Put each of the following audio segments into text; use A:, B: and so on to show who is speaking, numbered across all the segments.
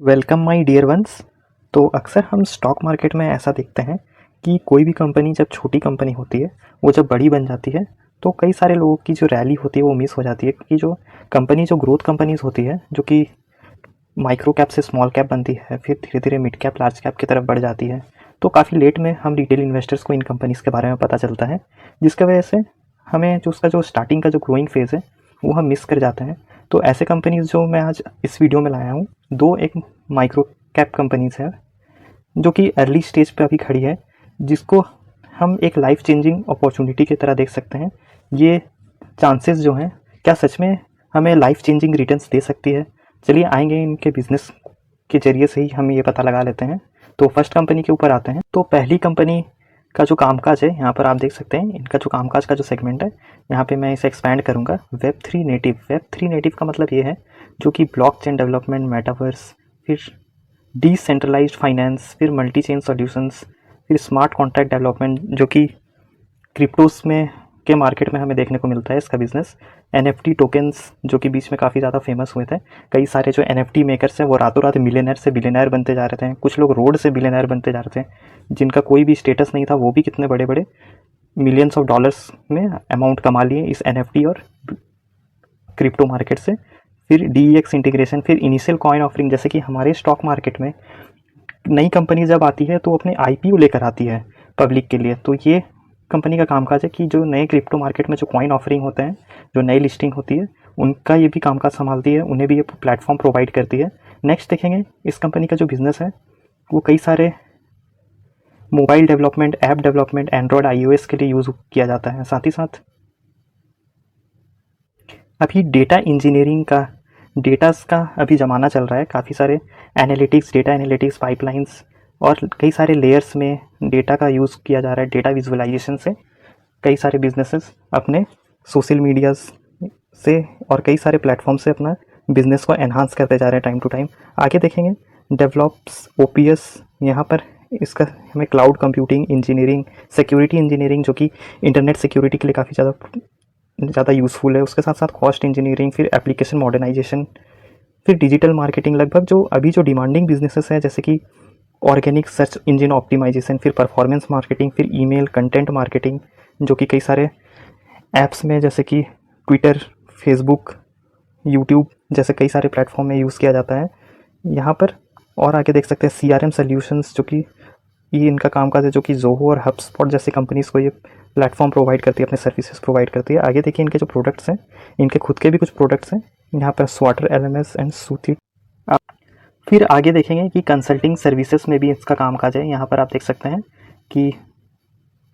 A: Welcome my dear ones. तो अक्सर हम स्टॉक मार्केट में ऐसा देखते हैं कि कोई भी कंपनी जब छोटी कंपनी होती है वो जब बड़ी बन जाती है तो कई सारे लोगों की जो रैली होती है वो मिस हो जाती है, क्योंकि जो कंपनी जो ग्रोथ कंपनीज होती है जो कि माइक्रो कैप से स्मॉल कैप बनती है, फिर धीरे धीरे मिड कैप लार्ज कैप की तरफ बढ़ जाती है, तो काफ़ी लेट में हम रिटेल इन्वेस्टर्स को इन कंपनीज़ के बारे में पता चलता है, जिसकी वजह से हमें जो उसका जो स्टार्टिंग का जो ग्रोइंग फेज़ है वो हम मिस कर जाते हैं। तो ऐसे कंपनीज़ जो मैं आज इस वीडियो में लाया हूँ, दो एक माइक्रो कैप कंपनीज़ है जो कि अर्ली स्टेज पे अभी खड़ी है, जिसको हम एक लाइफ चेंजिंग अपॉर्चुनिटी की तरह देख सकते हैं। ये चांसेस जो हैं, क्या सच में हमें लाइफ चेंजिंग रिटर्न्स दे सकती है? चलिए आएंगे इनके बिजनेस के जरिए से ही हम ये पता लगा लेते हैं। तो फर्स्ट कंपनी के ऊपर आते हैं। तो पहली कंपनी का जो कामकाज है, यहाँ पर आप देख सकते हैं इनका जो कामकाज का जो सेगमेंट है, यहाँ पे मैं इसे एक्सपैंड करूँगा। Web 3 native. वेब 3 नेटिव का मतलब ये है जो कि ब्लॉकचेन डेवलपमेंट, मेटावर्स, फिर डिसेंट्रलाइज्ड फाइनेंस, फिर मल्टी चेन सॉल्यूशंस, फिर स्मार्ट कॉन्ट्रैक्ट डेवलपमेंट जो कि क्रिप्टोस में के मार्केट में हमें देखने को मिलता है इसका बिजनेस। एनएफटी टोकन्स जो कि बीच में काफ़ी ज़्यादा फेमस हुए थे। कई सारे जो एनएफटी मेकर्स हैं वो रातों रात मिलियनर से बिलियनर बनते जा रहे थे। कुछ लोग रोड से बिलियनर बनते जा रहे थे, जिनका कोई भी स्टेटस नहीं था, वो भी कितने बड़े बड़े मिलियंस ऑफ डॉलर्स में अमाउंट कमा लिए इस एनएफटी और क्रिप्टो मार्केट से। फिर डीईएक्स इंटीग्रेशन, फिर इनिशियल कॉइन ऑफरिंग, जैसे कि हमारे स्टॉक मार्केट में नई कंपनी जब आती है तो अपने आईपीओ लेकर आती है पब्लिक के लिए। तो ये कंपनी का कामकाज है कि जो नए क्रिप्टो मार्केट में जो कॉइन ऑफरिंग होते हैं, जो नई लिस्टिंग होती है, उनका ये भी कामकाज संभालती है, उन्हें भी ये प्लेटफॉर्म प्रोवाइड करती है। नेक्स्ट देखेंगे इस कंपनी का जो बिजनेस है वो कई सारे mobile development, app development, Android, iOS के लिए यूज़ किया जाता है। साथ ही साथ अभी डेटा इंजीनियरिंग का, डेटास का अभी ज़माना चल रहा है। काफ़ी सारे एनालिटिक्स, डेटा एनालिटिक्स पाइपलाइंस और कई सारे लेयर्स में डेटा का यूज़ किया जा रहा है। डेटा विजुअलाइजेशन से कई सारे बिजनेसेस अपने सोशल मीडियाज से और कई सारे प्लेटफॉर्म से अपना बिजनेस को एनहांस करते जा रहे हैं टाइम टू टाइम। आगे देखेंगे डेवलप्स ओपीएस। यहाँ पर इसका हमें cloud computing engineering, security engineering जो कि इंटरनेट सिक्योरिटी के लिए काफ़ी ज़्यादा यूज़फुल है। उसके साथ साथ कॉस्ट इंजीनियरिंग, फिर एप्लीकेशन मॉडर्नाइजेशन, फिर डिजिटल मार्केटिंग। लगभग जो अभी जो डिमांडिंग बिजनेसेस हैं जैसे कि ऑर्गेनिक सर्च इंजन ऑप्टिमाइजेशन, फिर परफॉर्मेंस मार्केटिंग, फिर ईमेल कंटेंट मार्केटिंग जो कि कई सारे ऐप्स में जैसे कि ट्विटर, फेसबुक, यूट्यूब जैसे कई सारे प्लेटफॉर्म में यूज़ किया जाता है यहाँ पर। और आगे देख सकते हैं सीआरएम सॉल्यूशंस जो कि ये इनका कामकाज है, जो कि ज़ोहो और हबस्पॉट जैसे कंपनीज़ को ये प्लेटफॉर्म प्रोवाइड करती है, अपने सर्विसेज प्रोवाइड करती है। आगे देखिए इनके जो प्रोडक्ट्स हैं, इनके खुद के भी कुछ प्रोडक्ट्स हैं यहाँ पर, स्वाटर एलएमएस एंड सूती। फिर आगे देखेंगे कि कंसल्टिंग सर्विसेज में भी इसका कामकाज है। यहाँ पर आप देख सकते हैं कि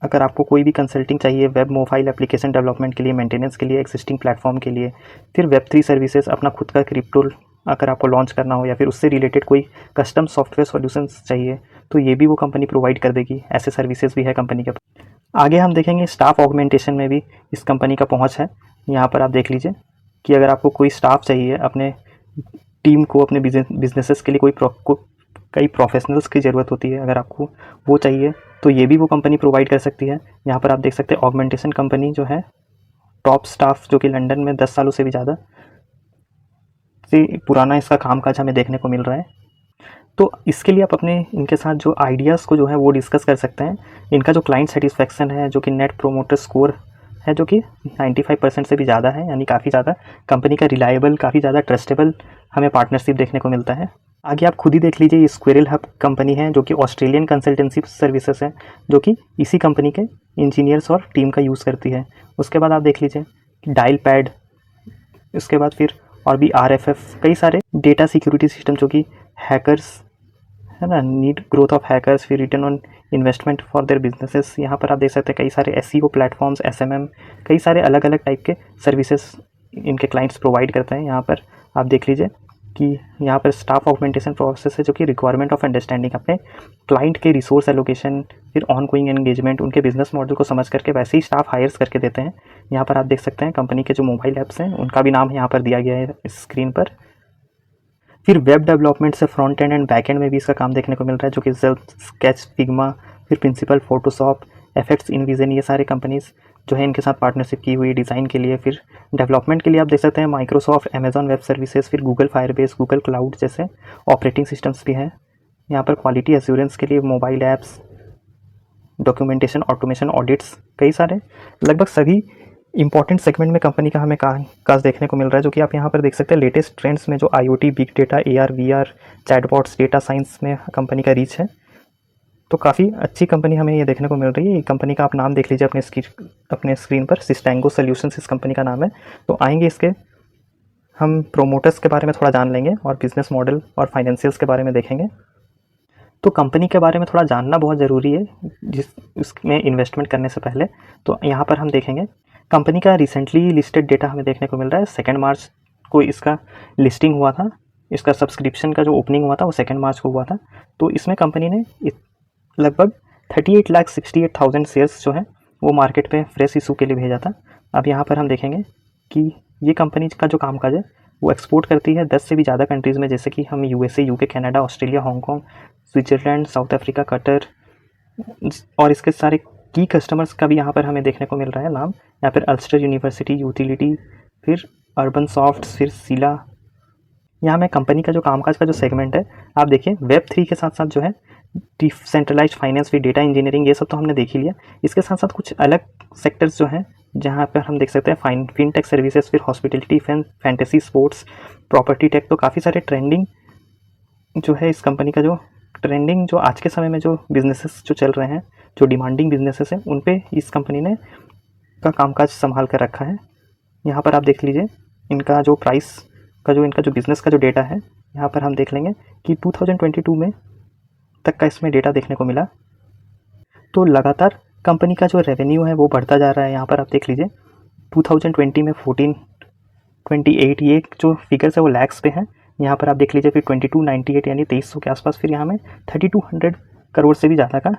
A: अगर आपको कोई भी कंसल्टिंग चाहिए वेब मोबाइल एप्लीकेशन डेवलपमेंट के लिए, मेंटेनेंस के लिए, एक्सिस्टिंग प्लेटफॉर्म के लिए, फिर वेब 3 सर्विसेज, अपना खुद का क्रिप्टो अगर आपको लॉन्च करना हो, या फिर उससे रिलेटेड कोई कस्टम सॉफ्टवेयर सॉल्यूशंस चाहिए, तो ये भी वो कंपनी प्रोवाइड कर देगी। ऐसे सर्विसेज भी है कंपनी के पास। आगे हम देखेंगे स्टाफ ऑगमेंटेशन में भी इस कंपनी का पहुंच है। यहाँ पर आप देख लीजिए कि अगर आपको कोई स्टाफ चाहिए अपने टीम को, अपने बिजनेसेस के लिए कई प्रोफेशनल्स की ज़रूरत होती है, अगर आपको वो चाहिए तो ये भी वो कंपनी प्रोवाइड कर सकती है। यहाँ पर आप देख सकते हैं ऑगमेंटेशन कंपनी जो है, टॉप स्टाफ जो कि लंदन में 10 सालों से भी ज़्यादा से पुराना इसका कामकाज हमें देखने को मिल रहा है। तो इसके लिए आप अपने इनके साथ जो आइडियाज़ को जो है वो डिस्कस कर सकते हैं। इनका जो क्लाइंट सेटिस्फेक्शन है, जो कि नेट प्रोमोटर स्कोर है, जो कि 95% से भी ज़्यादा है, यानी काफ़ी ज़्यादा कंपनी का रिलायबल, काफ़ी ज़्यादा ट्रस्टेबल हमें पार्टनरशिप देखने को मिलता है। आगे आप खुद ही देख लीजिए, ये स्क्विरल हब कंपनी है जो कि ऑस्ट्रेलियन कंसल्टेंसी सर्विसेज है, जो कि इसी कंपनी के इंजीनियर्स और टीम का यूज़ करती है। उसके बाद आप देख लीजिए डायल पैड, उसके बाद फिर और भी आरएफएफ, कई सारे डेटा सिक्योरिटी सिस्टम जो कि हैकर्स है ना, नीड ग्रोथ ऑफ हैकर्स, फिर return on investment for their businesses. यहाँ पर आप देख सकते हैं कई सारे एसईओ प्लेटफॉर्म्स, एसएमएम, कई सारे अलग अलग टाइप के सर्विसेज इनके क्लाइंट्स प्रोवाइड करते हैं। यहाँ पर आप देख लीजिए कि यहाँ पर स्टाफ ऑगमेंटेशन प्रोसेस है, जो कि रिक्वायरमेंट ऑफ अंडरस्टैंडिंग, अपने क्लाइंट के रिसोर्स एलोकेशन, फिर ऑन गोइंग एंगेजमेंट, उनके बिजनेस मॉडल को समझ करके वैसे ही स्टाफ हायर्स करके देते हैं। यहाँ पर आप देख सकते हैं कंपनी के जो मोबाइल ऐप्स हैं उनका भी नाम यहाँ पर दिया गया है इस स्क्रीन पर। फिर वेब डेवलपमेंट से फ्रंट एंड बैक एंड में भी इसका काम देखने को मिल रहा है, जो कि स्केच, फिग्मा, फिर प्रिंसिपल, फोटोशॉप, एफेक्ट्स, इनविजन, ये सारे कंपनीज जो है इनके साथ पार्टनरशिप की हुई डिज़ाइन के लिए। फिर डेवलपमेंट के लिए आप देख सकते हैं माइक्रोसॉफ्ट, अमेजॉन वेब सर्विसेज, फिर गूगल फायरबेस, गूगल क्लाउड जैसे ऑपरेटिंग सिस्टम्स भी हैं। यहाँ पर क्वालिटी एश्योरेंस के लिए mobile apps, documentation, automation, audits, कई सारे लगभग सभी इंपॉर्टेंट सेगमेंट में कंपनी का हमें काज देखने को मिल रहा है, जो कि आप यहाँ पर देख सकते हैं लेटेस्ट ट्रेंड्स में जो IoT, big data, AR, VR, chatbots, data science में कंपनी का रीच है। तो काफ़ी अच्छी कंपनी हमें ये देखने को मिल रही है। ये कंपनी का आप नाम देख लीजिए अपने स्क्रीन पर, सिस्टेंगो सॉल्यूशंस इस कंपनी का नाम है। तो आएंगे इसके हम प्रोमोटर्स के बारे में थोड़ा जान लेंगे और बिजनेस मॉडल और फाइनेंशियल्स के बारे में देखेंगे। तो कंपनी के बारे में थोड़ा जानना बहुत ज़रूरी है इसमें इन्वेस्टमेंट करने से पहले। तो यहाँ पर हम देखेंगे कंपनी का रिसेंटली लिस्टेड डेटा हमें देखने को मिल रहा है। 2 मार्च को इसका लिस्टिंग हुआ था। इसका सब्सक्रिप्शन का जो ओपनिंग हुआ था वो 2 मार्च को हुआ था। तो इसमें कंपनी ने लगभग 38,68,000 शेयर्स जो है वो मार्केट पे फ्रेश इशू के लिए भेजा था। अब यहाँ पर हम देखेंगे कि ये कंपनी का जो कामकाज है वो एक्सपोर्ट करती है 10 से भी ज़्यादा कंट्रीज़ में, जैसे कि हम USA, UK, Canada, Australia, Hong Kong, Switzerland, south Africa, Qatar, और इसके सारे की कस्टमर्स का भी यहाँ पर हमें देखने को मिल रहा है नाम। यहाँ पर अल्स्टर यूनिवर्सिटी, यूटिलिटी, फिर अर्बन सॉफ्ट, फिर सीला। यहाँ में कंपनी का जो कामकाज का जो सेगमेंट है आप देखिए, Web3 के साथ साथ जो है डिसेंट्रलाइज्ड फाइनेंस, फिर डेटा इंजीनियरिंग, ये सब तो हमने देख ही लिया। इसके साथ साथ कुछ अलग सेक्टर्स जो हैं जहाँ पर हम देख सकते हैं फिनटेक सर्विसेज, फिर hospitality, fantasy sports, property tech. तो काफ़ी सारे ट्रेंडिंग जो है इस कंपनी का, जो ट्रेंडिंग जो आज के समय में जो बिजनेसेस जो चल रहे हैं, जो डिमांडिंग बिजनेसेस हैं, उन पे इस कंपनी ने का कामकाज संभाल कर रखा है। यहाँ पर आप देख लीजिए इनका जो प्राइस का जो इनका जो बिज़नेस का जो डेटा है, यहाँ पर हम देख लेंगे कि 2022 में तक का इसमें डेटा देखने को मिला। तो लगातार कंपनी का जो रेवेन्यू है वो बढ़ता जा रहा है। यहाँ पर आप देख लीजिए 2020 में 1428, ये जो फिगर्स है वो लैक्स पे हैं। यहाँ पर आप देख लीजिए फिर 2298 यानी 2300 के आसपास, फिर यहाँ में 3200 करोड़ से भी ज़्यादा का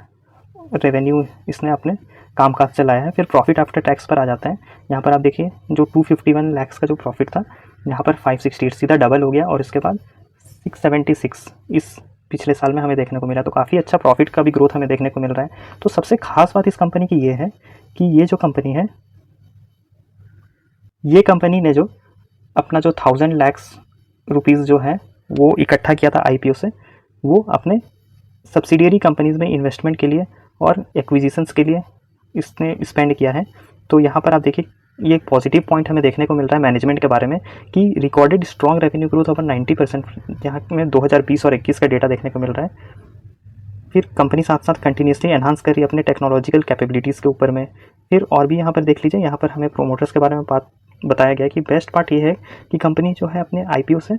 A: रेवेन्यू इसने अपने कामकाज से लाया है। फिर प्रॉफिट आफ्टर टैक्स पर आ जाता है। यहाँ पर आप देखिए जो 251 लाख का जो प्रॉफिट था, यहाँ पर 568 सीधा डबल हो गया, और इसके बाद 676 इस पिछले साल में हमें देखने को मिला। तो काफ़ी अच्छा प्रॉफिट का भी ग्रोथ हमें देखने को मिल रहा है। तो सबसे खास बात इस कंपनी की ये है कि ये जो कंपनी है, ये कंपनी ने जो अपना जो 1000 लाख रुपीज़ जो है वो इकट्ठा किया था IPO से, वो अपने सब्सिडियरी कंपनीज़ में इन्वेस्टमेंट के लिए और एक्विजिशंस के लिए इसने स्पेंड किया है। तो यहाँ पर आप देखिए ये एक पॉजिटिव पॉइंट हमें देखने को मिल रहा है मैनेजमेंट के बारे में कि recorded strong revenue growth over 90%, यहाँ में 2020 और 21 का डेटा देखने को मिल रहा है। फिर कंपनी साथ साथ कंटिन्यूसली एनहांस कर रही है अपने टेक्नोलॉजिकल कैपेबिलिटीज़ के ऊपर में। फिर और भी यहाँ पर देख लीजिए, यहाँ पर हमें प्रोमोटर्स के बारे में बताया गया कि बेस्ट पार्ट ये है कि कंपनी जो है अपने IPO से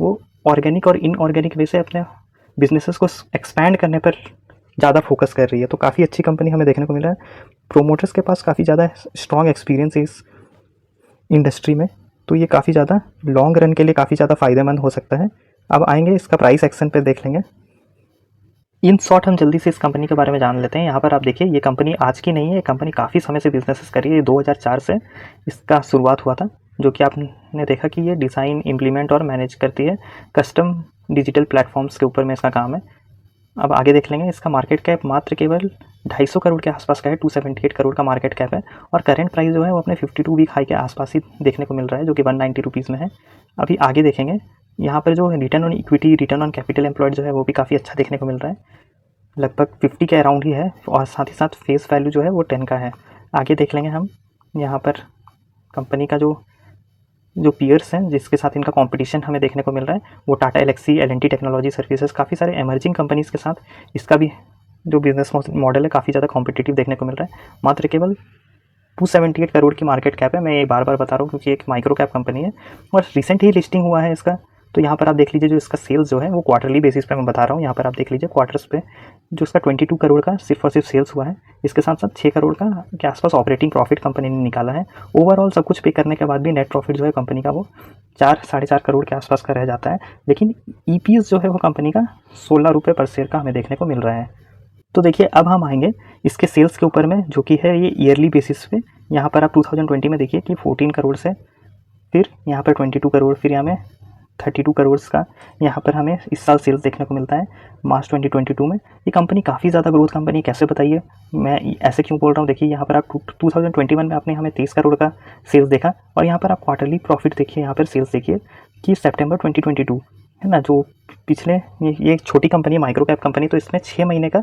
A: वो ऑर्गेनिक और इनऑर्गेनिक वे से अपने बिजनेसेस को एक्सपैंड करने पर ज़्यादा फोकस कर रही है। तो काफ़ी अच्छी कंपनी हमें देखने को मिल रहा है। प्रोमोटर्स के पास काफ़ी ज़्यादा स्ट्रॉन्ग एक्सपीरियंस है इस इंडस्ट्री में, तो ये काफ़ी ज़्यादा लॉन्ग रन के लिए काफ़ी ज़्यादा फ़ायदेमंद हो सकता है। अब आएंगे इसका प्राइस एक्शन पर देख लेंगे। इन शॉर्ट हम जल्दी से इस कंपनी के बारे में जान लेते हैं। यहाँ पर आप देखिए ये कंपनी आज की नहीं है, ये कंपनी काफ़ी समय से बिजनेसेस कर रही है। 2004 से इसका शुरुआत हुआ था, जो कि आपने देखा कि ये डिज़ाइन, इम्प्लीमेंट और मैनेज करती है कस्टम डिजिटल प्लेटफॉर्म्स के ऊपर में इसका काम है। अब आगे देख लेंगे, इसका मार्केट कैप मात्र केवल 250 करोड़ के आसपास का है, 278 करोड़ का मार्केट कैप है, और करंट प्राइस जो है वो अपने 52 वीक हाई के आसपास ही देखने को मिल रहा है, जो कि 190 रुपीज़ में है। अभी आगे देखेंगे, यहाँ पर जो return on equity, return on capital employed जो है वो भी काफ़ी अच्छा देखने को मिल रहा है, लगभग 50 के अराउंड ही है, और साथ ही साथ फेस वैल्यू जो है वो 10 का है। आगे देख लेंगे हम यहाँ पर कंपनी का जो पीयर्स हैं जिसके साथ इनका कंपटीशन हमें देखने को मिल रहा है, वो Tata Alexei, L&T technology services, काफ़ी सारे एमर्जिंग कंपनीज़ के साथ इसका भी जो बिजनेस मॉडल है काफ़ी ज़्यादा कॉम्पिटिटिव देखने को मिल रहा है। मात्र केवल 278 करोड़ की मार्केट कैप है। मैं ये बार बार बता रहा हूँ क्योंकि एक माइक्रो कैप कंपनी है और रिसेंट ही लिस्टिंग हुआ है इसका। तो यहाँ पर आप देख लीजिए जो इसका सेल्स जो है वो क्वार्टरली बेसिस पे मैं बता रहा हूँ। यहाँ पर आप देख लीजिए क्वार्टर्स पे जो इसका 22 करोड़ का सिर्फ और सिर्फ सेल्स हुआ है। इसके साथ साथ 6 करोड़ का के आसपास ऑपरेटिंग प्रॉफिट कंपनी ने निकाला है। ओवरऑल सब कुछ पे करने के बाद भी नेट प्रॉफिट जो है कंपनी का वो 4-4.5 करोड़ के आसपास का रह जाता है। लेकिन EPS जो है वो कंपनी का 16 रुपये पर शेयर का हमें देखने को मिल रहा है। तो देखिए अब हम आएंगे इसके सेल्स के ऊपर में, जो कि है ये ईयरली बेसिस पे। यहाँ पर आप 2020 में देखिए कि 14 करोड़ से फिर यहाँ पर 22 करोड़, फिर यहाँ में 32 करोड़ का यहाँ पर हमें इस साल सेल्स देखने को मिलता है मार्च 2022 में। ये कंपनी काफ़ी ज़्यादा ग्रोथ कंपनी कैसे बताइए, मैं ऐसे क्यों बोल रहा हूँ। देखिए यहाँ पर आप 2021 में आपने हमें 23 करोड़ का सेल्स देखा, और यहाँ पर आप क्वार्टरली प्रॉफिट देखिए, यहाँ पर सेल्स देखिए कि सितंबर 2022 है ना, जो पिछले ये एक छोटी कंपनी, माइक्रो कैप कंपनी, तो इसमें 6 महीने का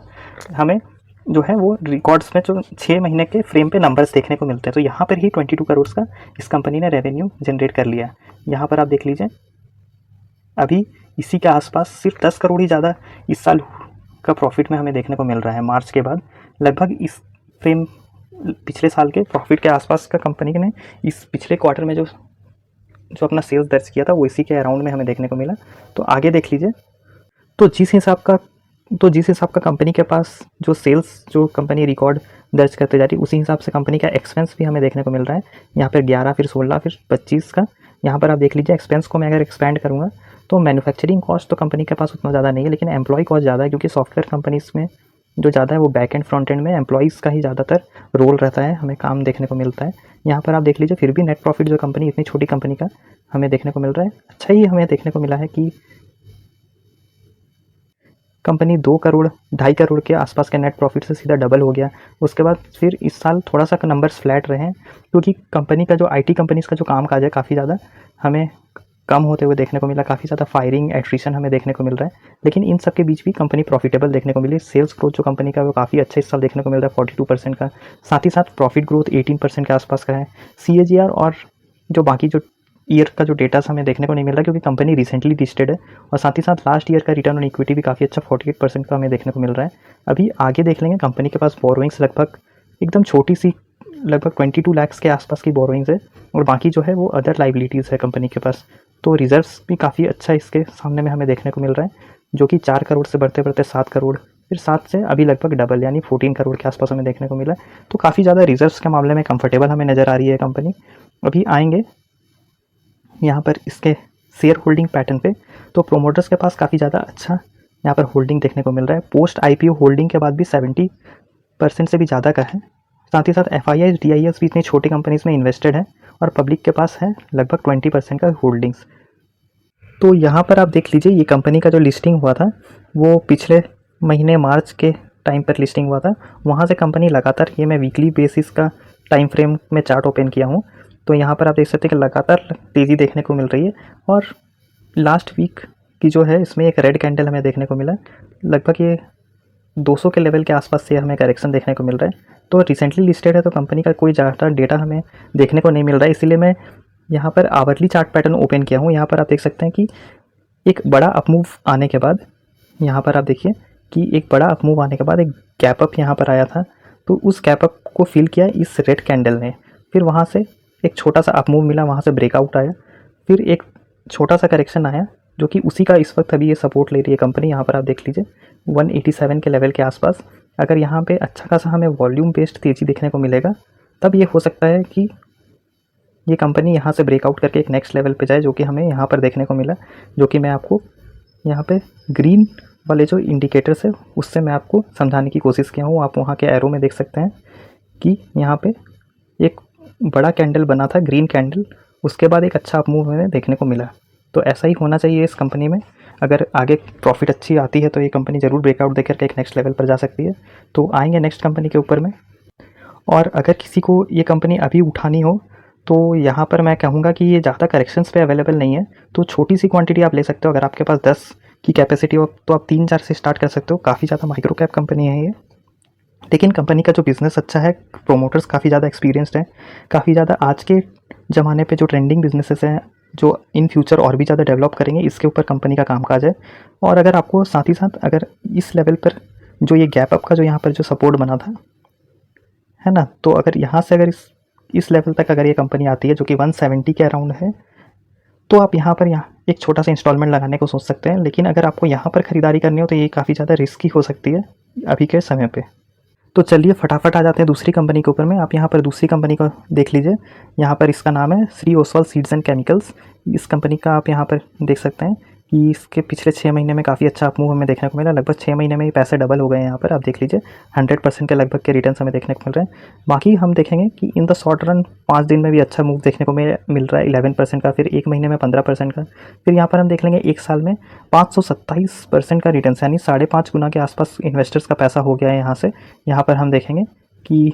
A: हमें जो है वो रिकॉर्ड्स में जो 6 महीने के फ्रेम पे नंबर्स देखने को मिलते हैं। तो यहाँ पर ही 22 करोड़ का इस कंपनी ने रेवेन्यू जनरेट कर लिया। यहाँ पर आप देख लीजिए अभी इसी के आसपास सिर्फ 10 करोड़ ही ज़्यादा इस साल का प्रॉफिट में हमें देखने को मिल रहा है। मार्च के बाद लगभग इस फ्रेम पिछले साल के प्रॉफिट के आसपास का कंपनी ने इस पिछले क्वार्टर में जो अपना सेल्स दर्ज किया था वो इसी के अराउंड में हमें देखने को मिला। तो आगे देख लीजिए, तो जिस हिसाब का कंपनी के पास जो सेल्स जो कंपनी रिकॉर्ड दर्ज करते जा रही है, उसी हिसाब से कंपनी का एक्सपेंस भी हमें देखने को मिल रहा है। यहाँ पर 11, फिर 16, फिर 25 का यहाँ पर आप देख लीजिए। एक्सपेंस को मैं अगर एक्सपेंड करूँगा तो मैन्युफैक्चरिंग कॉस्ट तो कंपनी के पास उतना ज़्यादा नहीं है, लेकिन एम्प्लॉय कॉस्ट ज़्यादा है, क्योंकि सॉफ्टवेयर कंपनीज में जो ज़्यादा है वो बैक एंड फ्रंट एंड में एम्प्लॉयज़ का ही ज़्यादातर रोल रहता है, हमें काम देखने को मिलता है। यहाँ पर आप देख लीजिए फिर भी नेट प्रॉफिट जो कंपनी, इतनी छोटी कंपनी का हमें देखने को मिल रहा है, अच्छा ही हमें देखने को मिला है कि कंपनी 2 करोड़ 2.5 करोड़ के आसपास के नेट प्रॉफिट से सीधा डबल हो गया। उसके बाद फिर इस साल थोड़ा सा नंबर्स फ्लैट रहे हैं, क्योंकि कंपनी का जो आईटी कंपनीज़ का जो काम काज है काफ़ी ज़्यादा हमें कम होते हुए देखने को मिला, काफ़ी ज़्यादा फायरिंग एट्रिशन हमें देखने को मिल रहा है। लेकिन इन सब के बीच भी कंपनी प्रॉफिटेबल देखने को मिली। सेल्स ग्रोथ जो कंपनी का वो काफ़ी अच्छा इस साल देखने को मिल रहा है 42% का, साथ ही साथ प्रॉफिट ग्रोथ 18% के आसपास का है। CAGR और जो बाकी जो ईयर का जो डेटा हमें देखने को नहीं मिल रहा, क्योंकि कंपनी रिसेंटली लिस्टेड है, और साथ ही साथ लास्ट ईयर का रिटर्न ऑन इक्विटी भी काफ़ी अच्छा 48% का हमें देखने को मिल रहा है। अभी आगे देख लेंगे, कंपनी के पास बोरोइंग्स लगभग एकदम छोटी सी, लगभग 22 लाख के आसपास की बोरोइंग्स है, और बाकी जो है वो अदर लाइबिलिटीज़ है कंपनी के पास। तो रिजर्व्स भी काफ़ी अच्छा इसके सामने में हमें देखने को मिल रहा है, जो कि 4 करोड़ से बढ़ते बढ़ते 7 करोड़, फिर 7 से अभी लगभग डबल यानी 14 करोड़ के आसपास हमें देखने को मिला है। तो काफ़ी ज़्यादा रिजर्व्स के मामले में कंफर्टेबल हमें नज़र आ रही है कंपनी। अभी आएंगे यहाँ पर इसके शेयर होल्डिंग पैटर्न पे, तो प्रोमोटर्स के पास काफ़ी ज़्यादा अच्छा यहाँ पर होल्डिंग देखने को मिल रहा है। पोस्ट IPO होल्डिंग के बाद भी 70% से भी ज़्यादा का है। साथ ही साथ FIIs DIS भी इतनी छोटी कंपनीज़ में इन्वेस्टेड है, और पब्लिक के पास है लगभग 20% का होल्डिंग्स। तो यहाँ पर आप देख लीजिए, ये कंपनी का जो लिस्टिंग हुआ था वो पिछले महीने मार्च के टाइम पर लिस्टिंग हुआ था। वहाँ से कंपनी लगातार, ये मैं वीकली बेसिस का टाइम फ्रेम में चार्ट ओपन किया हूँ, तो यहाँ पर आप देख सकते हैं कि लगातार तेज़ी देखने को मिल रही है। और लास्ट वीक की जो है इसमें एक रेड कैंडल हमें देखने को मिला, लगभग ये 200 के लेवल के आसपास से हमें करेक्शन देखने को मिल रहा है। तो रिसेंटली लिस्टेड है, तो कंपनी का कोई ज़्यादा डेटा हमें देखने को नहीं मिल रहा है, इसीलिए मैं यहाँ पर आवरली चार्ट पैटर्न ओपन किया हूँ। यहाँ पर आप देख सकते हैं कि एक बड़ा अपमूव आने के बाद, यहाँ पर आप देखिए कि एक बड़ा अपमूव आने के बाद एक गैप अप यहाँ पर आया था, तो उस गैप अप को फिल किया इस रेड कैंडल ने। फिर वहाँ से एक छोटा सा अपमूव मिला, वहाँ से ब्रेकआउट आया, फिर एक छोटा सा करेक्शन आया, जो कि उसी का इस वक्त अभी ये सपोर्ट ले रही है कंपनी। यहाँ पर आप देख लीजिए 187 के लेवल के आसपास। अगर यहाँ पे अच्छा खासा हमें वॉल्यूम बेस्ड तेज़ी देखने को मिलेगा, तब ये हो सकता है कि ये कंपनी यहाँ से ब्रेकआउट करके एक नेक्स्ट लेवल पे जाए, जो कि हमें यहाँ पर देखने को मिला, जो कि मैं आपको यहाँ पे ग्रीन वाले जो इंडिकेटर्स है उससे मैं आपको समझाने की कोशिश किया हूँ। आप वहाँ के एरो में देख सकते हैं कि यहाँ पे एक बड़ा कैंडल बना था, ग्रीन कैंडल, उसके बाद एक अच्छा अपमूव हमें देखने को मिला। तो ऐसा ही होना चाहिए इस कंपनी में। अगर आगे प्रॉफिट अच्छी आती है तो ये कंपनी ज़रूर ब्रेकआउट देकर के एक नेक्स्ट लेवल पर जा सकती है। तो आएंगे नेक्स्ट कंपनी के ऊपर में। और अगर किसी को ये कंपनी अभी उठानी हो तो यहाँ पर मैं कहूँगा कि ये ज़्यादा करेक्शंस पे अवेलेबल नहीं है, तो छोटी सी क्वांटिटी आप ले सकते हो। अगर आपके पास 10 की कैपेसिटी हो तो आप 3-4 से स्टार्ट कर सकते हो। काफ़ी ज़्यादा माइक्रो कैप कंपनी है ये, लेकिन कंपनी का जो बिज़नेस अच्छा है, प्रोमोटर्स काफ़ी ज़्यादा एक्सपीरियंस्ड हैं, काफ़ी ज़्यादा आज के ज़माने पे जो ट्रेंडिंग बिजनेसेस हैं जो इन फ्यूचर और भी ज़्यादा डेवलप करेंगे, इसके ऊपर कंपनी का कामकाज है। और अगर आपको साथ ही साथ अगर इस लेवल पर जो ये गैप अप का जो यहाँ पर जो सपोर्ट बना था है ना, तो अगर यहाँ से अगर इस लेवल तक अगर ये कंपनी आती है जो कि 170 के अराउंड है, तो आप यहाँ एक छोटा सा इंस्टॉलमेंट लगाने को सोच सकते हैं। लेकिन अगर आपको यहाँ पर ख़रीदारी करनी हो तो ये काफ़ी ज़्यादा रिस्की हो सकती है अभी के समय पे। तो चलिए फटाफट आ जाते हैं दूसरी कंपनी के ऊपर में। आप यहाँ पर दूसरी कंपनी को देख लीजिए, यहाँ पर इसका नाम है Shri Oswal seeds and chemicals. इस कंपनी का आप यहाँ पर देख सकते हैं कि इसके पिछले 6 महीने में काफ़ी अच्छा अपमूव हमें देखने को मिला। लगभग 6 महीने में ही पैसे डबल हो गए हैं यहाँ पर, आप देख लीजिए 100% के लगभग के रिटर्न्स हमें देखने को मिल रहे हैं। बाकी हम देखेंगे कि इन द शॉर्ट रन 5 दिन में भी अच्छा मूव देखने को मिल रहा है 11% का, फिर 1 महीने में 15% का, फिर यहाँ पर हम देख लेंगे 1 साल में 527% का रिटर्न, यानी 5.5 गुना के आसपास इन्वेस्टर्स का पैसा हो गया है यहाँ से। यहाँ पर हम देखेंगे कि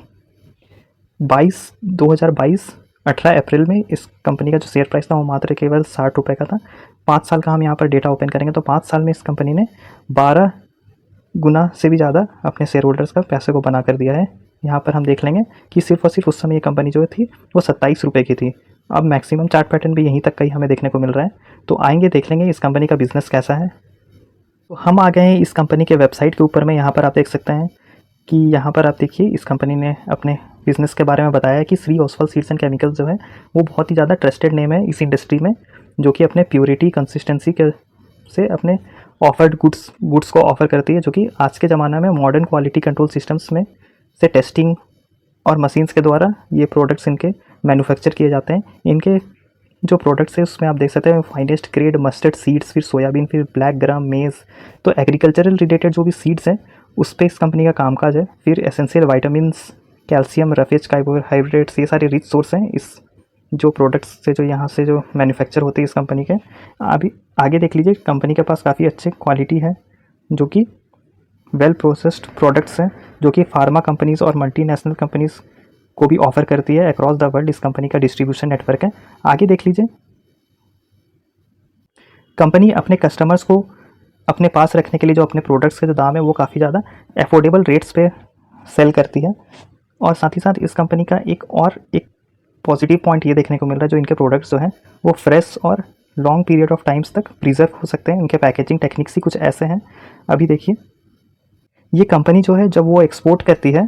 A: 2022 18 अप्रैल में इस कंपनी का जो शेयर प्राइस था वो मात्र केवल 60 रुपये का था। 5 साल का हम यहाँ पर डेटा ओपन करेंगे तो 5 साल में इस कंपनी ने 12 गुना से भी ज़्यादा अपने शेयर होल्डर्स का पैसे को बना कर दिया है। यहाँ पर हम देख लेंगे कि सिर्फ और सिर्फ उस समय ये कंपनी जो थी वो 27 रुपये की थी। अब मैक्सिमम चार्ट पैटर्न भी यहीं तक का ही हमें देखने को मिल रहा है। तो आएंगे देख लेंगे इस कंपनी का बिजनेस कैसा है। तो हम आ गए हैं इस कंपनी के वेबसाइट के ऊपर में। यहाँ पर आप देख सकते हैं कि यहाँ पर आप देखिए इस कंपनी ने अपने बिज़नेस के बारे में बताया है कि Shri Oswal seeds and chemicals जो है वो बहुत ही ज़्यादा ट्रस्टेड नेम है इस इंडस्ट्री में, जो कि अपने प्योरिटी कंसिस्टेंसी के से अपने ऑफर्ड गुड्स को ऑफ़र करती है, जो कि आज के ज़माने में मॉडर्न क्वालिटी कंट्रोल सिस्टम्स में से टेस्टिंग और मशीन्स के द्वारा ये प्रोडक्ट्स इनके मैन्युफैक्चर किए जाते हैं। इनके जो प्रोडक्ट्स है उसमें आप देख सकते हैं फाइनेस्ट ग्रेड मस्टर्ड सीड्स, फिर सोयाबीन, फिर ब्लैक ग्राम, मेज़, तो एग्रीकल्चरल रिलेटेड जो भी सीड्स हैं उस पर इस कंपनी का कामकाज है। फिर essential vitamins, calcium, roughage, carbohydrates, ये सारे रिच सोर्स हैं इस जो प्रोडक्ट्स से जो यहाँ से जो मैन्युफैक्चर होते हैं इस कंपनी के। अभी आगे देख लीजिए कंपनी के पास काफ़ी अच्छे क्वालिटी है जो कि वेल प्रोसेस्ड प्रोडक्ट्स हैं, जो कि फार्मा कंपनीज़ और मल्टीनेशनल कंपनीज़ को भी ऑफ़र करती है अक्रॉस द वर्ल्ड। इस कंपनी का डिस्ट्रीब्यूशन नेटवर्क है। आगे देख लीजिए कंपनी अपने कस्टमर्स को अपने पास रखने के लिए जो अपने प्रोडक्ट्स के जो दाम है वो काफ़ी ज़्यादा अफोर्डेबल रेट्स पे सेल करती है। और साथ ही साथ इस कंपनी का एक पॉजिटिव पॉइंट ये देखने को मिल रहा है, जो इनके प्रोडक्ट्स जो हैं वो फ्रेश और लॉन्ग पीरियड ऑफ टाइम्स तक प्रिजर्व हो सकते हैं। इनके पैकेजिंग टेक्निक्स ही कुछ ऐसे हैं। अभी देखिए ये कंपनी जो है जब वो एक्सपोर्ट करती है,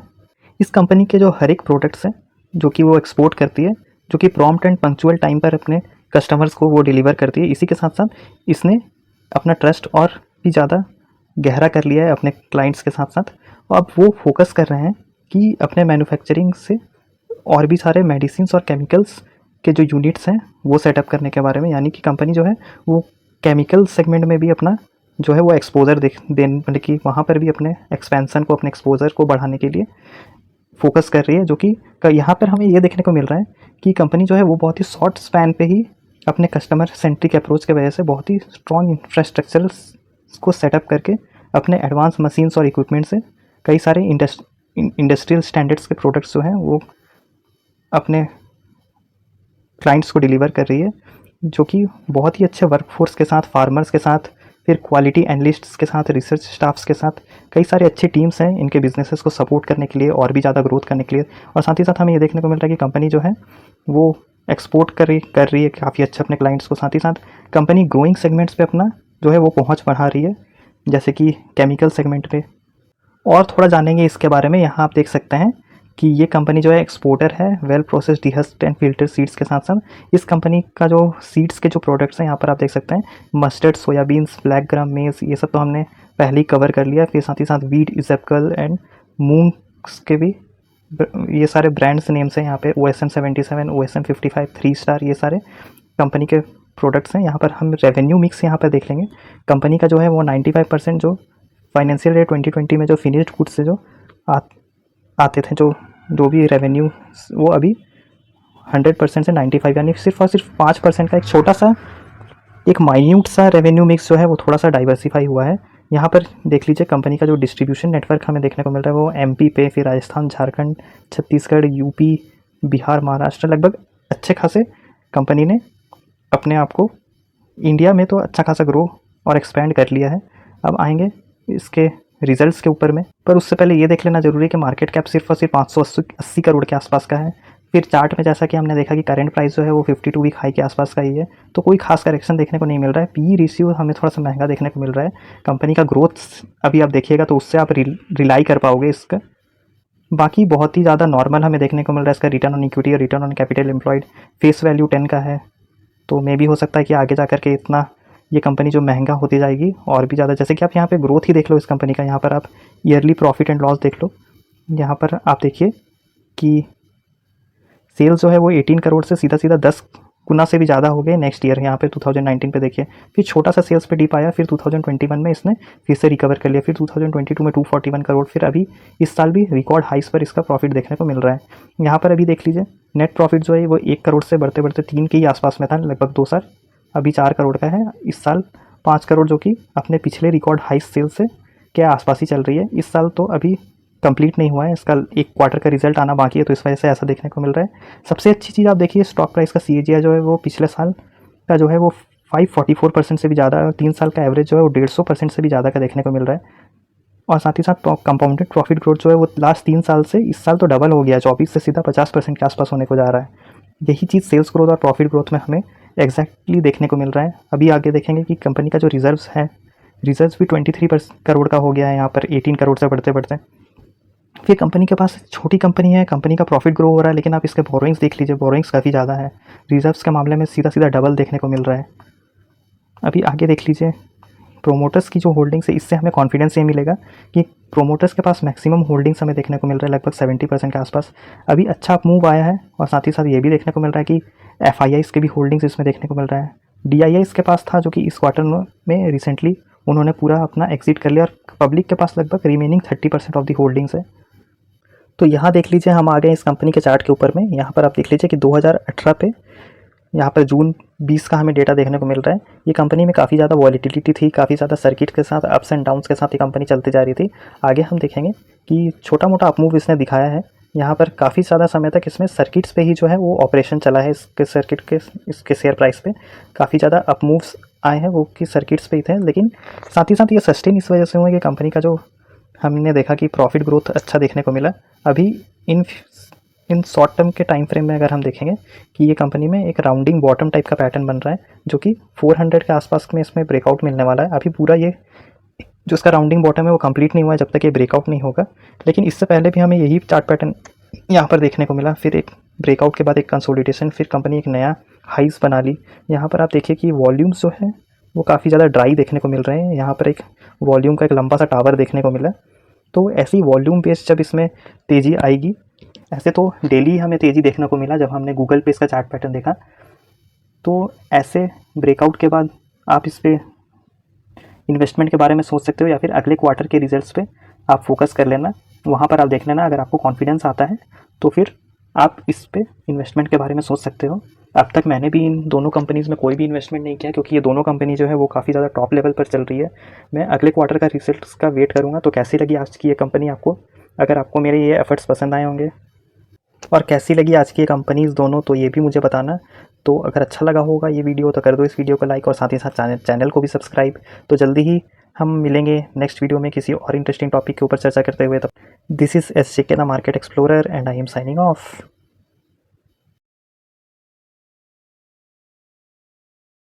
A: इस कंपनी के जो हर एक प्रोडक्ट्स हैं जो कि वो एक्सपोर्ट करती है, जो कि प्रॉम्प्ट एंड पंक्चुअल टाइम पर अपने कस्टमर्स को वो डिलीवर करती है। इसी के साथ साथ इसने अपना ट्रस्ट और भी ज़्यादा गहरा कर लिया है अपने क्लाइंट्स के साथ साथ। अब वो फोकस कर रहे हैं कि अपने मैन्युफैक्चरिंग से और भी सारे मेडिसिन्स और केमिकल्स के जो यूनिट्स हैं वो सेटअप करने के बारे में, यानी कि कंपनी जो है वो केमिकल सेगमेंट में भी अपना जो है वो एक्सपोजर मतलब कि वहाँ पर भी अपने एक्सपेंसन को, अपने एक्सपोजर को बढ़ाने के लिए फोकस कर रही है। जो कि यहाँ पर हमें ये देखने को मिल रहा है कि कंपनी जो है वो बहुत ही शॉर्ट स्पैन पे ही अपने कस्टमर सेंट्रिक अप्रोच के वजह से बहुत ही स्ट्रॉन्ग इंफ्रास्ट्रक्चर को सेटअप करके अपने एडवांस मशीन्स और इक्विपमेंट से कई सारे इंडस्ट्रियल स्टैंडर्ड्स के प्रोडक्ट्स जो हैं वो अपने क्लाइंट्स को डिलीवर कर रही है, जो कि बहुत ही अच्छे वर्कफोर्स के साथ, फार्मर्स के साथ, फिर क्वालिटी एनालिस्ट्स के साथ, रिसर्च स्टाफ्स के साथ कई सारे अच्छे टीम्स हैं इनके बिजनेसेस को सपोर्ट करने के लिए और भी ज़्यादा ग्रोथ करने के लिए। और साथ ही साथ हमें ये देखने को मिल रहा है कि कंपनी जो है वो एक्सपोर्ट कर रही है काफ़ी अच्छा अपने क्लाइंट्स को। साथ ही साथ कंपनी ग्रोइंग सेगमेंट्स पे अपना जो है वो पहुंच बढ़ा रही है, जैसे कि केमिकल सेगमेंट पे। और थोड़ा जानेंगे इसके बारे में। यहाँ आप देख सकते हैं कि ये कंपनी जो है एक्सपोर्टर है well processed dehusked and filter seeds के साथ साथ इस कंपनी का जो सीड्स के जो प्रोडक्ट्स हैं यहाँ पर आप देख सकते हैं मस्टर्ड, सोयाबीन्स, ब्लैक ग्राम, मेज़, ये सब तो हमने पहले ही कवर कर लिया। फिर साथ ही साथ वीट, इज़ेपकल एंड मूंग्स के भी ये सारे ब्रांड्स नेम्स हैं यहाँ पे। OSM 77, OSM 55, 3 स्टार, ये सारे कंपनी के प्रोडक्ट्स हैं। यहाँ पर हम रेवेन्यू मिक्स यहाँ पर देख लेंगे। कंपनी का जो है वो 95% जो फाइनेंशियल ईयर 2020 में जो फिनिश्ड गुड्स से जो आते थे, जो भी रेवेन्यू, वो अभी 100% से 95 यानी सिर्फ और सिर्फ 5% का एक छोटा सा एक माइन्यूट सा रेवेन्यू मिक्स जो है वो थोड़ा सा डाइवर्सिफाई हुआ है। यहाँ पर देख लीजिए कंपनी का जो डिस्ट्रीब्यूशन नेटवर्क हमें देखने को मिल रहा है वो MP पे, फिर राजस्थान, झारखंड, छत्तीसगढ़, UP, बिहार, महाराष्ट्र, लगभग अच्छे खासे कंपनी ने अपने आप को इंडिया में तो अच्छा खासा ग्रो और एक्सपेंड कर लिया है। अब आएंगे इसके रिजल्ट्स के ऊपर में, पर उससे पहले ये देख लेना जरूरी है कि मार्केट कैप सिर्फ और सिर्फ 580 करोड़ के आसपास का है। फिर चार्ट में जैसा कि हमने देखा कि करंट प्राइस जो है वो 52 वीक हाई के आसपास का ही है, तो कोई खास करेक्शन देखने को नहीं मिल रहा है। PE रेशियो हमें थोड़ा सा महंगा देखने को मिल रहा है। कंपनी का ग्रोथ अभी आप देखिएगा तो उससे आप रिलाई कर पाओगे इसका। बाकी बहुत ही ज़्यादा नॉर्मल हमें देखने को मिल रहा है इसका रिटर्न ऑन इक्विटी और return on capital employed. Face value 10 का है, तो मे भी हो सकता है कि आगे जा करके इतना ये कंपनी जो महंगा होती जाएगी और भी ज़्यादा। जैसे कि आप यहाँ पे ग्रोथ ही देख लो इस कंपनी का, यहाँ पर आप ईयरली प्रॉफिट एंड लॉस देख लो। यहाँ पर आप देखिए कि सेल्स जो है वो 18 करोड़ से सीधा 10 गुना से भी ज़्यादा हो गए नेक्स्ट ईयर। यहाँ पे 2019 पे देखिए, फिर छोटा सा सेल्स पे डिप आया, फिर 2021 में इसने फिर से रिकवर कर लिया, फिर 2022 में 241 करोड़, फिर अभी इस साल भी रिकॉर्ड हाइस पर इसका प्रॉफिट देखने को मिल रहा है। यहाँ पर अभी देख लीजिए नेट प्रॉफिट जो है वो 1 करोड़ से बढ़ते बढ़ते 3 के ही आसपास में था लगभग 2 साल, अभी 4 करोड़ का है। इस साल 5 करोड़, जो कि अपने पिछले रिकॉर्ड हाई सेल्स से के आसपास ही चल रही है। इस साल तो अभी कंप्लीट नहीं हुआ है, इसका एक क्वार्टर का रिजल्ट आना बाकी है, तो इस वजह से ऐसा देखने को मिल रहा है। सबसे अच्छी चीज़ आप देखिए, स्टॉक प्राइस का CAGR जो है वो पिछले साल का जो है वो 544% से भी ज़्यादा है, और 3 साल का एवरेज जो है वो 150% से भी ज़्यादा का देखने को मिल रहा है। और साथ ही साथ कंपाउंडेड प्रॉफिट ग्रोथ जो है वो लास्ट 3 साल से इस साल तो डबल हो गया है, 24 से सीधा 50% के आसपास होने को जा रहा है। यही चीज़ सेल्स ग्रोथ और प्रॉफिट ग्रोथ में हमें एग्जैक्टली देखने को मिल रहा है। अभी आगे देखेंगे कि कंपनी का जो रिजर्व्स है, रिजर्व्स भी 23 करोड़ का हो गया है यहाँ पर 18 करोड़ से बढ़ते बढ़ते। फिर कंपनी के पास छोटी कंपनी है, कंपनी का प्रॉफिट ग्रो हो रहा है, लेकिन आप इसके बोरोइंग्स देख लीजिए, बोरोइंग्स काफ़ी ज़्यादा है। रिजर्व्स के मामले में सीधा सीधा डबल देखने को मिल रहा है। अभी आगे देख लीजिए प्रोमोटर्स की जो होल्डिंग्स है, इससे हमें कॉन्फिडेंस ये मिलेगा कि प्रोमोटर्स के पास मैक्सिमम होल्डिंग्स हमें देखने को मिल रहा है लगभग 70% के आसपास। अभी अच्छा मूव आया है, और साथ ही साथ ये भी देखने को मिल रहा है कि FIIs के भी होल्डिंग्स इसमें देखने को मिल रहा है। DIIs के पास था, जो कि इस क्वार्टर में रिसेंटली उन्होंने पूरा अपना एग्जिट कर लिया, और पब्लिक के पास लगभग रिमेनिंग 30% ऑफ दी होल्डिंग्स है। तो यहाँ देख लीजिए हम आ गए इस कंपनी के चार्ट के ऊपर में। यहाँ पर आप देख लीजिए कि 2018 पे यहाँ पर जून 20 का हमें डेटा देखने को मिल रहा है। ये कंपनी में काफ़ी ज़्यादा वॉलिटिलिटी थी, काफ़ी ज़्यादा सर्किट के साथ अप्स एंड डाउन्स के साथ ये कंपनी चलती जा रही थी। आगे हम देखेंगे कि छोटा मोटा अपमूव इसने दिखाया है। यहाँ पर काफ़ी ज़्यादा समय तक इसमें सर्किट्स पे ही जो है वो ऑपरेशन चला है, इसके सर्किट के इसके शेयर प्राइस पे काफ़ी ज़्यादा अपमूव्स आए हैं, वो कि सर्किट्स पे ही थे। लेकिन साथ ही साथ ये सस्टेन इस वजह से हुआ कि कंपनी का जो हमने देखा कि प्रॉफिट ग्रोथ अच्छा देखने को मिला। अभी इन शॉर्ट टर्म के टाइम फ्रेम में अगर हम देखेंगे कि ये कंपनी में एक राउंडिंग बॉटम टाइप का पैटर्न बन रहा है, जो कि 400 के आसपास में इसमें ब्रेकआउट मिलने वाला है। अभी पूरा ये जो इसका राउंडिंग बॉटम है वो कंप्लीट नहीं हुआ है जब तक ये ब्रेकआउट नहीं होगा, लेकिन इससे पहले भी हमें यही चार्ट पैटर्न यहाँ पर देखने को मिला। फिर एक ब्रेकआउट के बाद एक कंसोलिडेशन, फिर कंपनी एक नया हाइस बना ली। यहाँ पर आप देखिए कि वॉल्यूम्स जो है वो काफ़ी ज़्यादा ड्राई देखने को मिल रहे हैं। यहाँ पर एक वॉल्यूम का एक लंबा सा टावर देखने को मिला। तो ऐसी वॉल्यूम बेस्ड जब इसमें तेज़ी आएगी, ऐसे तो डेली हमें तेज़ी देखने को मिला जब हमने गूगल पे इसका चार्ट पैटर्न देखा, तो ऐसे ब्रेकआउट के बाद आप इस पर इन्वेस्टमेंट के बारे में सोच सकते हो, या फिर अगले क्वार्टर के रिजल्ट्स पे आप फोकस कर लेना, वहाँ पर आप देख लेना। अगर आपको कॉन्फिडेंस आता है तो फिर आप इस पे इन्वेस्टमेंट के बारे में सोच सकते हो। अब तक मैंने भी इन दोनों कंपनीज़ में कोई भी इन्वेस्टमेंट नहीं किया, क्योंकि ये दोनों कंपनी जो है वो काफ़ी ज़्यादा टॉप लेवल पर चल रही है। मैं अगले क्वार्टर का रिजल्ट्स का वेट करूँगा। तो कैसी लगी आज की ये कंपनी आपको? अगर आपको मेरे ये एफर्ट्स पसंद आए होंगे, और कैसी लगी आज की ये कंपनीज़ दोनों, तो ये भी मुझे बताना। तो अगर अच्छा लगा होगा ये वीडियो तो कर दो इस वीडियो को लाइक, और साथ ही साथ चैनल को भी सब्सक्राइब। तो जल्दी ही हम मिलेंगे नेक्स्ट वीडियो में किसी और इंटरेस्टिंग टॉपिक के ऊपर चर्चा करते हुए। तब this is SJK the market explorer, and I am signing off.